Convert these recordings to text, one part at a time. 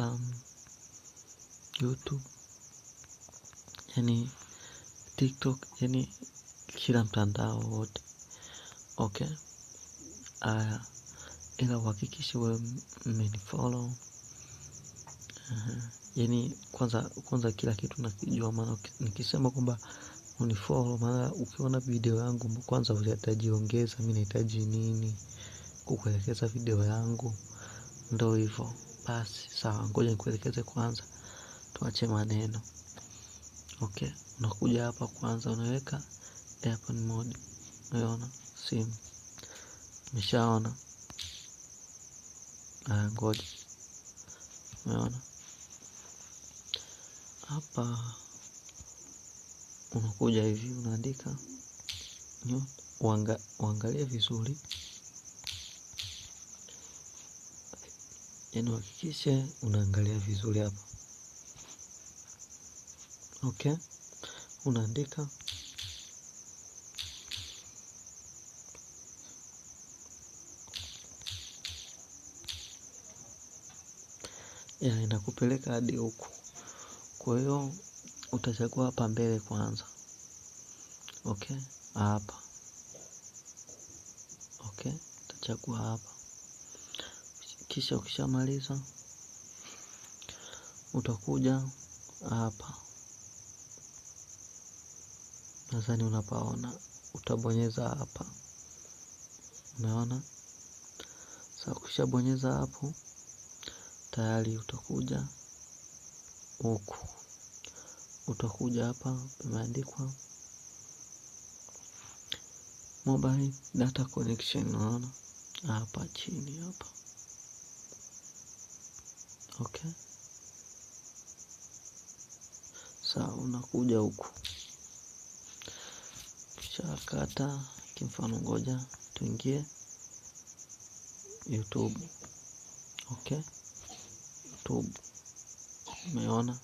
Instagram, YouTube, yani TikTok, yani kila mtandao wote. Okay. Ila uhakikishe wewe mmenifollow. Yani kwanza kila kitu nakijua, maana nikisema kwamba unifollow, maana ukiona video yangu kwanza utajiongeza mimi nahitaji nini kukuelekeza video yangu. Ndio hivyo. Basi sawa, ngoja nikuelekeze kwanza. Tuache maneno. Okay, unakuja hapa kwanza unaweka airplane mode. Unaona simu. Umeshaona? Ngoja. Unaona? Hapa unakuja hivi unaandika uangalie vizuri. Yaani uhakikishe unaangalia vizuri hapa. Okay? Unaandika inakupeleka hadi huku. Kwa hiyo utachagua hapa mbele kwanza. Okay? Hapa. Okay? Utachagua hapa. Kisha ukishamaliza utakuja hapa. Nadhani unapaona. Utabonyeza hapa. Umeona? Sasa ukishabonyeza hapo tayari utakuja huku. Utakuja hapa imeandikwa mobile data connection. Unaona? Hapa chini hapa. Okay? Sawa, unakuja huku. Kisha kata kimfano, ngoja tuingie YouTube. Okay? YouTube. Umeona?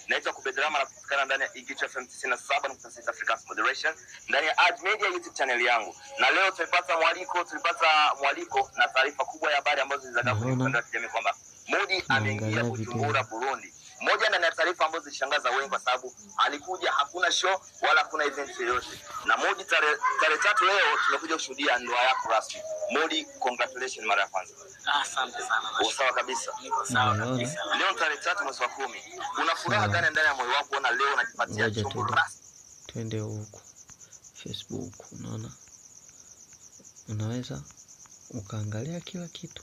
Naitwa Kubedrama na kupatikana ndani ya Igicha FM 97.6 Africans Moderation ndani ya Aj Media YouTube channel yangu. Na leo tulipata mwaliko na taarifa kubwa ya habari ambazo zilizagaa kwenye mtandao wa kijamii kwamba Modi ameingia Bujumbura, Burundi. Moja ndani ya taarifa ambazo zilishangaza wengi kwa sababu alikuja, hakuna show wala hakuna event yoyote. Na Modi tarehe 3 leo tunakuja kushuhudia ndoa yako rasmi. Modi, congratulations mara ya kwanza. Asante sana. Sawa kabisa. Sawa kabisa. Leo tarehe 3 mwezi wa 10. Una furaha gani ndani ya moyo wako kuona leo unajipatia chombo rasmi? Twende huku Facebook. Unaona? Unaweza ukaangalia kila kitu.